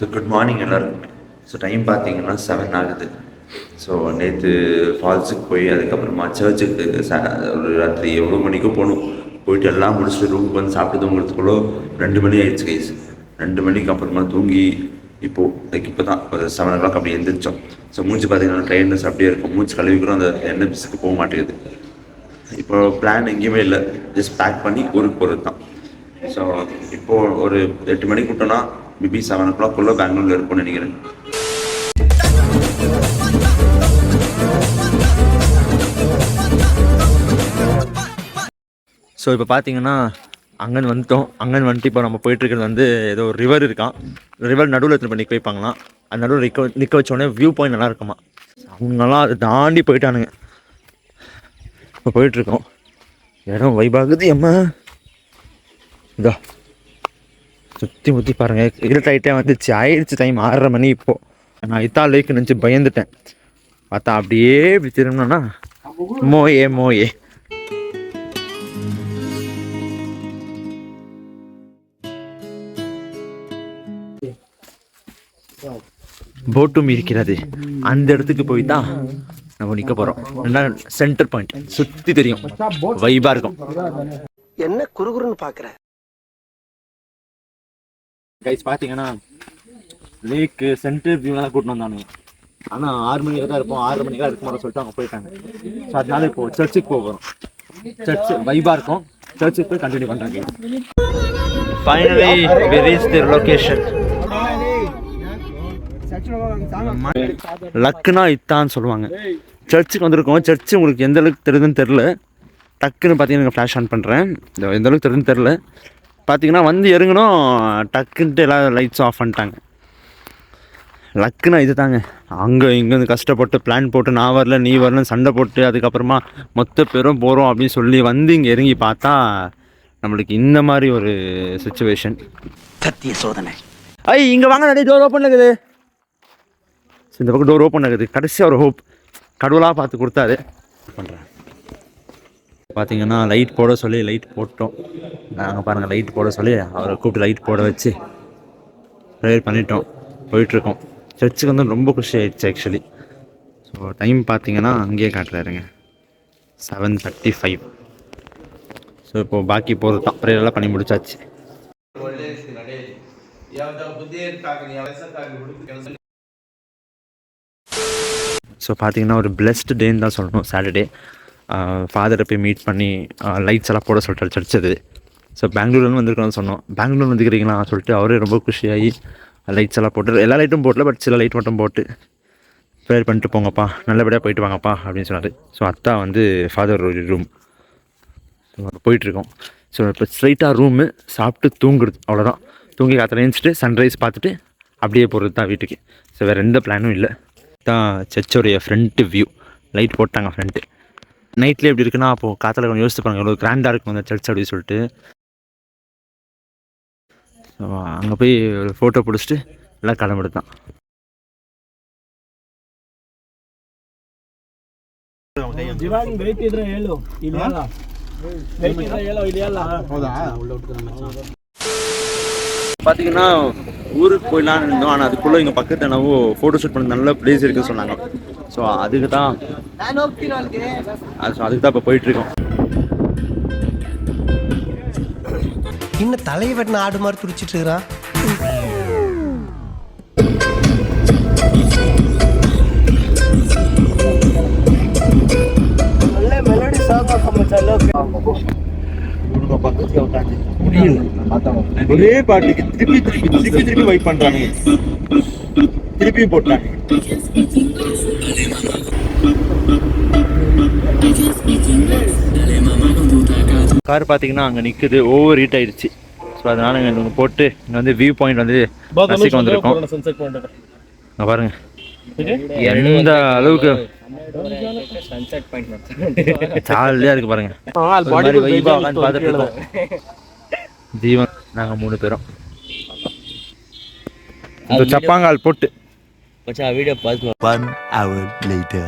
So good morning எல்லோரும். So time பார்த்தீங்கன்னா 7 ஆகுது. ஸோ நேற்று ஃபால்ஸுக்கு போய் அதுக்கப்புறமா சர்ச்சுக்கு ஒரு ராத்திரி எவ்வளோ மணிக்கோ போகணும். போயிட்டு எல்லாம் முடிச்சுட்டு ரூமுக்கு வந்து சாப்பிட்டு தூங்குறதுக்குள்ளே 2 மணி ஆயிடுச்சு கைஸ். 2 மணிக்கு அப்புறமா தூங்கி இப்போ தான் ஒரு 7 o'clock அப்படி எழுந்திரிச்சோம். ஸோ மூச்சு பார்த்தீங்கன்னா ட்ரெயின்லெஸ் அப்படியே இருக்கும். மூச்சு கழுவிக்கிறோம், அந்த என்எஃப்எஸ்க்கு போக மாட்டேங்குது. இப்போ பிளான் எங்கேயுமே இல்லை, ஜஸ்ட் பேக் பண்ணி ஊருக்கு போகிறது தான். ஸோ இப்போது ஒரு 8 மணிக்கு விட்டோன்னா மேபி 7 o'clock பெங்களூரில் இருப்போம்னு நினைக்கிறேன். ஸோ இப்போ பார்த்தீங்கன்னா அங்கன் வந்துட்டு இப்போ நம்ம போயிட்டுருக்கிறது வந்து ஏதோ ஒரு ரிவர் இருக்கான். ரிவர் நடுவில் எடுத்துகிட்டு பண்ணி வைப்பாங்களாம். அது நடுவில் நிற்க வச்சோடனே வியூ பாயிண்ட் நல்லா இருக்குமா. அவங்கெல்லாம் அதை தாண்டி போயிட்டானுங்க. இப்போ போயிட்டுருக்கோம், இடம் வைபாகுது. இதோ சுற்றி முற்றி பாருங்கள், இருட்டாயிட்டே வந்துச்சு. ஆயிடுச்சு டைம் 6:30 மணி. இப்போது நான் லேக்கு நினச்சி பயந்துட்டேன். பார்த்தா அப்படியே இப்படி திரும்பினோன்னா மோயே போட்டும் இருக்கிறது. அந்த இடத்துக்கு போய் தான் நம்ம நிற்க போகிறோம். சென்டர் பாயிண்ட் சுற்றி தெரியும், வைபாக இருக்கும். என்ன குறுகுறுன்னு பார்க்குற கைஸ்? பார்த்தீங்கன்னா லேக்கு சென்டர் வியூலாம் கூட்டின்னு வந்தானுங்க. ஆனால் 6 மணிக்கு தான் இருப்போம், 6 மணிக்கெலாம் இருக்க மாதிரி சொல்லிட்டு அவங்க போயிட்டாங்க. ஸோ அதனால இப்போது சர்ச்சுக்கு போகிறோம். சர்ச்சு வைபாக இருக்கும். சர்ச்சுக்கு போய் கண்டினியூ பண்ணுறாங்க. Finally we reached the location. லக்குனா இத்தான்னு சொல்லுவாங்க. சர்ச்சுக்கு வந்திருக்கோம். சர்ச்சு உங்களுக்கு எந்த அளவுக்கு தெரியுதுன்னு தெரில. டக்குன்னு பார்த்தீங்கன்னா ஃப்ளாஷ் ஆன் பண்ணுறேன். எந்த அளவுக்கு தெரியுதுன்னு தெரில. பார்த்தீங்கன்னா வந்து இறங்கணும், டக்குன்ட்டு எல்லாம் லைட்ஸும் ஆஃப் பண்ணிட்டாங்க. லக்குனா இது தாங்க. அங்கே இங்கேருந்து கஷ்டப்பட்டு பிளான் போட்டு நான் வரல நீ வரலன்னு சண்டை போட்டு அதுக்கப்புறமா மொத்த பேரும் போகிறோம் அப்படின்னு சொல்லி வந்து இங்கே இறங்கி பார்த்தா நம்மளுக்கு இந்த மாதிரி ஒரு சுச்சுவேஷன். சத்திய சோதனை. இங்கே வாங்க, நிறைய டோர் ஓப்பன் ஆகுது. இந்த பக்கம் டோர் ஓப்பன் ஆகுது. கடைசியாக ஒரு ஹோப் கடவுளாக பார்த்து கொடுத்தாரு. பண்ணுறேன். பார்த்தீங்கன்னா லைட் போட சொல்லி லைட் போட்டோம். நாங்கள் பாருங்கள் லைட் போட சொல்லி அவரை கூப்பிட்டு லைட் போட வச்சு ப்ரேயர் பண்ணிட்டோம். போயிட்டுருக்கோம். சர்ச்சுக்கு வந்து ரொம்ப குஷி ஆகிடுச்சு ஆக்சுவலி. ஸோ டைம் பார்த்தீங்கன்னா அங்கேயே காட்டுறாருங்க, 7:35. ஸோ இப்போது பாக்கி போகிறது தான். ப்ரேயரெல்லாம் பண்ணி முடிச்சாச்சு. ஸோ பார்த்தீங்கன்னா ஒரு பிளெஸ்டு டேன்னு தான் சொல்லணும். சாட்டர்டே ஃபாதரை போய் மீட் பண்ணி லைட்ஸ் எல்லாம் போட சொல்லிட்டு சர்ச்சது. ஸோ பெங்களூர்லேருந்து வந்திருக்கோன்னு சொன்னோம். பெங்களூர் வந்துக்கிறீங்களா சொல்லிட்டு அவரே ரொம்ப குஷியாகி லைட்ஸ் எல்லாம் போட்டு, எல்லா லைட்டும் போட்டல, பட் சில லைட் மட்டும் போட்டு ப்ரேயர் பண்ணிட்டு போங்கப்பா, நல்லபடியாக போயிட்டு வாங்கப்பா அப்படின்னு சொன்னார். ஸோ அதான் வந்து ஃபாதர் ஒரு ரூம். ஸோ போயிட்டுருக்கோம். ஸோ இப்போ ஸ்ட்ரைட்டாக ரூமு, சாப்பிட்டு தூங்குறது, அவ்வளோதான். தூங்கி காற்றுல எழுந்திரிச்சிட்டு சன்ரைஸ் பார்த்துட்டு அப்படியே போகிறது தான் வீட்டுக்கு. ஸோ வேறு எந்த பிளானும் இல்லை. தான் சர்ச்சோடைய ஃப்ரண்ட்டு வியூ. லைட் போட்டாங்க ஃப்ரண்ட்டு. நைட்லேயே எப்படி இருக்குன்னா அப்போது காற்றுல கொஞ்சம் யோசிச்சு பாருங்கள் எவ்வளோ கிராண்டாக இருக்கும் அந்த சர்ச் அப்படின்னு சொல்லிட்டு. ஸோ அங்கே போய் ஒரு ஃபோட்டோ பிடிச்சிட்டு எல்லாம் கிளம்பிடு தான். பார்த்தீங்கன்னா ஊருக்கு போயிடலான்னு இருந்தோம். ஆனால் அதுக்குள்ளே இங்கே பக்கத்தில் என்னவோ ஃபோட்டோ ஷூட் பண்ண நல்ல பிளேஸ் இருக்குன்னு சொன்னாங்க. ஸோ அதுக்கு தான் இப்போ போயிட்டுருக்கோம். இன்னும் தலையை வெட்டின ஆடு மாதிரி துடிச்சிட்டு இருக்கிறான். ஒரே பாட்டுக்கு திருப்பி வைப் பண்றாங்க. திருப்பியும் போட்டாங்க. கார் பார்த்தீங்கன்னா அங்கே நிற்குது, ஓவர் ஹீட் ஆயிடுச்சு. ஸோ அதனால இங்கே போட்டு இங்கே வந்து வியூ பாயிண்ட் வந்து ரசிக்க வந்திருக்கோம். அங்கே பாருங்க எந்த அளவுக்கு ஜாலியாக இருக்கு பாருங்க. பார்த்துட்டு இருக்கோம். ஜீவன் நாங்கள் 3 பேரும் இந்த சப்பாங்கால் போட்டு வீடியோ பார்த்து 1 hour later.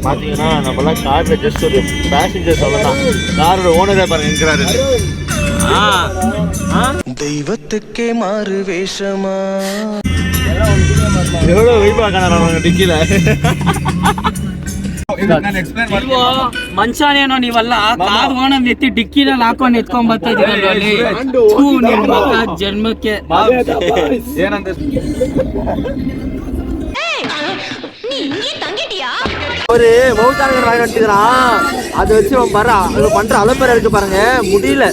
பார்த்தீங்கன்னா நம்மளாம் காரில் ஜஸ்ட் ஒரு பேசஞ்சர் சொல்லலாம். காரோட ஓனரே பாருங்க இருக்கிறாரு. தெய்வத்துக்கே மாறு வேஷமா எவ்வளோ வெயிட் பார்க்கறாங்க டிக்கில ಮನುಷ್ಯನೇನೋ ನೀವಲ್ಲ ಕಾರ್ ಓನರ್ ಎತ್ತಿ ಡಿಕ್ಕಿನಲ್ಲಿ ಹಾಕೊಂಡು ಎತ್ಕೊಂಡ್ ಬರ್ತಾ ಇದೀರಲ್ಲ ಜನ್ಮಕ್ಕೆ ஒரு மவுத்தாளர் வாங்கி வந்துக்கிறான் அதை வச்சு அவன் பண்ற அலப்பறை இருக்கு பாருங்க முடியல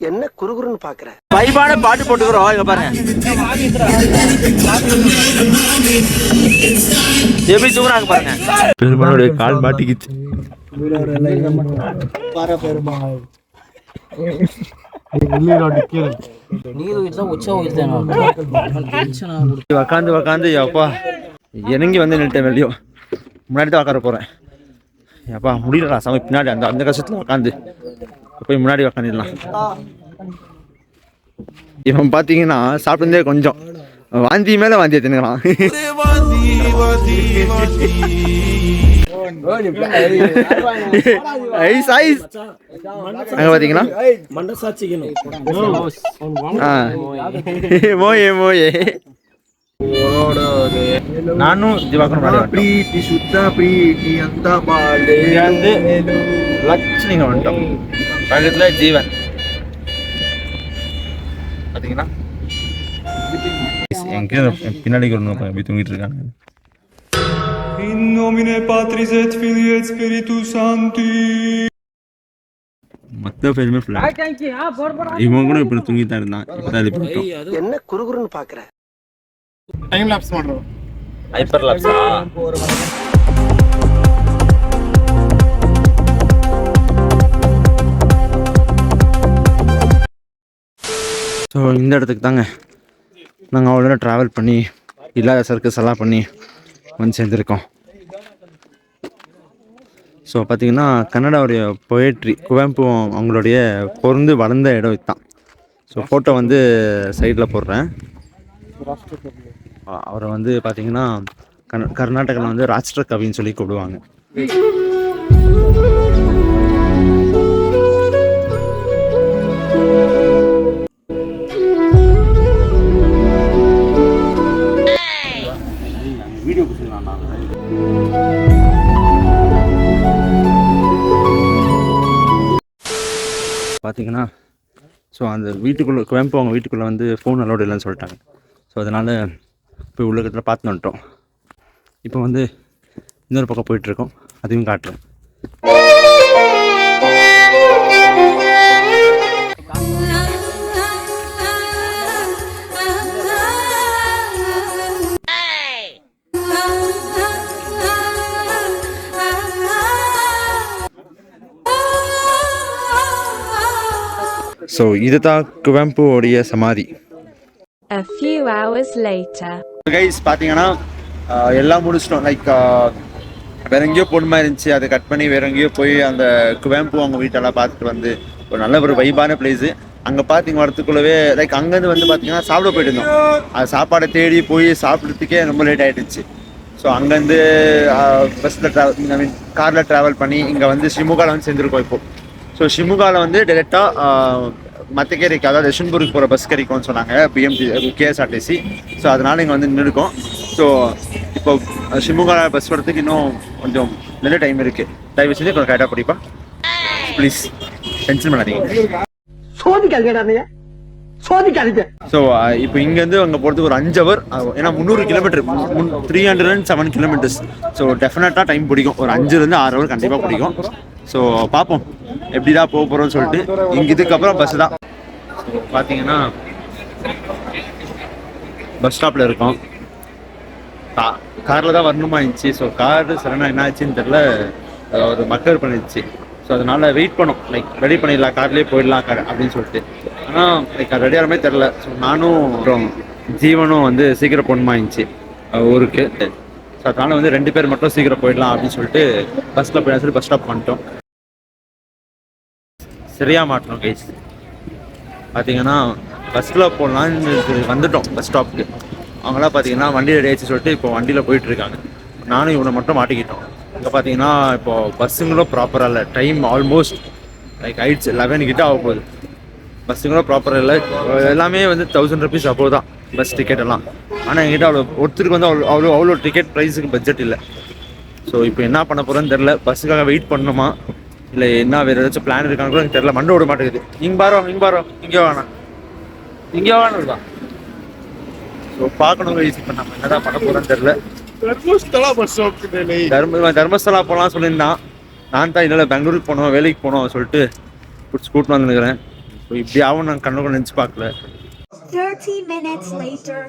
என்ன குறுகுறுன்னு பாக்குற வைபான பாட்டு போட்டுக்கிறோம் இங்க பாருங்க எப்படி தூங்குறாங்க பாருங்க பெருமாளுடைய கால் மாட்டிக்கிச்சு உக்காந்து அப்பா இறங்கி வந்து நின்றுட்டேன் வெளியோ முன்னாடி தான் உட்கார போறேன் அப்பா முடியலடா சம பின்னாடி அந்த கஷ்டத்துல உட்காந்து போய் முன்னாடி உக்காந்துடலாம் இவன் பாத்தீங்கன்னா சாப்பிட்டதே கொஞ்சம் வாந்தி மேல வாந்தி எடுத்துக்கிறான் அங்க பாத்தீங்கன்னா மோயே மோயே நானும் திவாகரும் பிரீத்தி சுத்த பிரீத்தி அந்த வந்து லட்சுமிங்க வந்துட்டோம் பக்கத்துல ஜீவன் பாத்தீங்கன்னா எங்க பின்னாடி போய் தூங்கிட்டு இருக்காங்க In nomine Patris et Filii et Spiritus Sancti. மொத்த பேருமே ஃபிளாட் இவன் கூட இப்படி தூங்கி தான் இருந்தான் இப்பதான் இது பண்ணிட்டோம் என்ன குறுகுறுன்னு பாக்குற Time lapse ಮಾಡ್ರು. ஹைப்பர் லாப்ஸா ஸோ இந்த இடத்துக்கு தாங்க நாங்கள் அவ்வளோ ட்ராவல் பண்ணி இல்லாத சர்க்கஸ் எல்லாம் பண்ணி வந்து சேர்ந்துருக்கோம். ஸோ பார்த்திங்கன்னா கன்னடாவுடைய பொயட்ரி குவெம்பு அவங்களுடைய பிறந்து வளர்ந்த இடம் இதுதான். ஸோ ஃபோட்டோ வந்து சைடில் போடுறேன். அவரை வந்து பார்த்திங்கன்னா கர்நாடகாவில் வந்து ராஷ்டிர கவின்னு சொல்லி கூப்பிடுவாங்க. வீடியோ பார்த்தீங்கன்னா ஸோ அந்த வீட்டுக்குள்ளே குவெம்பு அவங்க வீட்டுக்குள்ளே வந்து ஃபோன் அலோடு இல்லைன்னு சொல்லிட்டாங்க. ஸோ அதனால் போய் உள்ள கிட்ட பார்த்து வந்துட்டோம். இப்போ வந்து இன்னொரு பக்கம் போயிட்டுருக்கோம், அதையும் காட்டுறேன். ஸோ இதுதான் குவெம்புவோடைய சமாதி. A few hours later. Guys பார்த்தீங்கன்னா எல்லாம் முடிச்சிட்டோம். லைக் வேற எங்கேயோ பொண்ணு மாதிரி இருந்துச்சு, அதை கட் பண்ணி வேற எங்கேயோ போய் அந்த குவெம்பு அவங்க வீட்டெல்லாம் பார்த்துட்டு வந்து ஒரு நல்ல ஒரு வைபான பிளேஸு. அங்கே பார்த்தீங்க வரத்துக்குள்ளவே லைக் அங்கேருந்து வந்து பார்த்தீங்கன்னா சாப்பிட போயிட்டு இருந்தோம். அது சாப்பாடை தேடி போய் சாப்பிட்றதுக்கே ரொம்ப லேட் ஆகிடுச்சு. ஸோ அங்கேருந்து பஸ்ஸில் ட்ராவல் ஐ மீன் காரில் ட்ராவல் பண்ணி இங்கே வந்து ஷிமுகாவில் வந்து சேர்ந்துருக்கோம். இப்போது ஸோ ஷிமுகாவில் வந்து டேரெக்டாக மத்தக்கேரிக்கு அதாவது யஷ்வந்த்பூருக்கு போகிற பஸ் கிடைக்கும்னு சொன்னாங்க கேஎஸ்ஆர்டிசி. ஸோ அதனால் இங்கே வந்து நின்றுருக்கோம். ஸோ இப்போ ஷிமுகா பஸ் வரத்துக்கு இன்னும் கொஞ்சம் நல்ல டைம் இருக்குது. தயவு செஞ்சு கொஞ்சம் கரெக்டாக படிப்பா ப்ளீஸ், டென்ஷன் பண்ணாதீங்க. ஸோ இப்போ இங்கேருந்து அங்கே போகிறதுக்கு ஒரு 5 hour, ஏன்னா 300 கிலோமீட்டர் 307 கிலோமீட்டர்ஸ். ஸோ டெஃபினட்டாக டைம் பிடிக்கும், ஒரு 5 to 6 hour கண்டிப்பாக பிடிக்கும். ஸோ பார்ப்போம் எப்படிதான் போக போகிறோம்னு சொல்லிட்டு. இங்கே இதுக்கப்புறம் பஸ் தான். ஸோ பார்த்தீங்கன்னா பஸ் ஸ்டாப்பில் இருக்கோம். காரில் தான் வரணுமா இருந்துச்சு. ஸோ காரு சடனாக என்ன ஆச்சுன்னு தெரில, ஒரு மக்கர் பண்ணிடுச்சு. ஸோ அதனால் வெயிட் பண்ணோம், லைக் ரெடி பண்ணிடலாம் கார்லேயே போயிடலாம் அப்படின்னு சொல்லிட்டு. ஆனால் லைக் ரெடி ஆகிற மாதிரி தெரில. ஸோ நானும் அப்புறம் ஜீவனும் வந்து சீக்கிரம் போகணுமா இருந்துச்சு ஊருக்கு. ஸோ அதனால் வந்து 2 பேர் மட்டும் சீக்கிரம் போயிடலாம் அப்படின்னு சொல்லிட்டு பஸ்ஸில் போய் சொல்லி பஸ் ஸ்டாப் பண்ணிட்டோம். சரியாக மாட்டோம் கைஸ். பார்த்தீங்கன்னா பஸ்ஸில் போடலான்னு வந்துட்டோம் பஸ் ஸ்டாப்புக்கு. அவங்களாம் பார்த்தீங்கன்னா வண்டி ரெடி ஆகிடுச்சு சொல்லிட்டு இப்போ வண்டியில் போயிட்டுருக்காங்க. நானும் இவனை மட்டும் மாட்டிக்கிட்டோம். இங்கே பார்த்தீங்கன்னா இப்போது பஸ்ஸுங்களும் ப்ராப்பராக இல்லை. டைம் ஆல்மோஸ்ட் லைக் ஆயிடுச்சு 11 கிட்ட ஆக போகுது. பஸ்ஸுங்களும் ப்ராப்பராக இல்லை. எல்லாமே வந்து 1000 rupees அப்போ தான் பஸ் டிக்கெட் எல்லாம். ஆனால் என்கிட்ட ஒருத்தருக்கு வந்து அவ்வளோ டிக்கெட் ப்ரைஸுக்கு பட்ஜெட் இல்லை. ஸோ இப்போ என்ன பண்ண போகிறேன்னு தெரில. பஸ்ஸுக்காக வெயிட் பண்ணணுமா இல்லை என்ன வேறு ஏதாச்சும் பிளான் இருக்கான்னு கூட எனக்கு தெரில. மண்டை விட மாட்டேங்குது. இங்கே பாரோ இங்கே வேணாம் தான். ஸோ பார்க்கணும் ஈஸி பண்ண நம்ம என்னதான் பண்ண போகிறோன்னு தெரில. தர்மஸ்தலா போகலாம் சொல்லியிருந்தான். நான் தான் இல்லை பெங்களூருக்கு போனோம் வேலைக்கு போனோம் சொல்லிட்டு கூட்டின்னு வந்துருக்கிறேன். ஸோ இப்படி ஆகும் நான் கண்ணு நினச்சி பார்க்கல. 30 minutes later.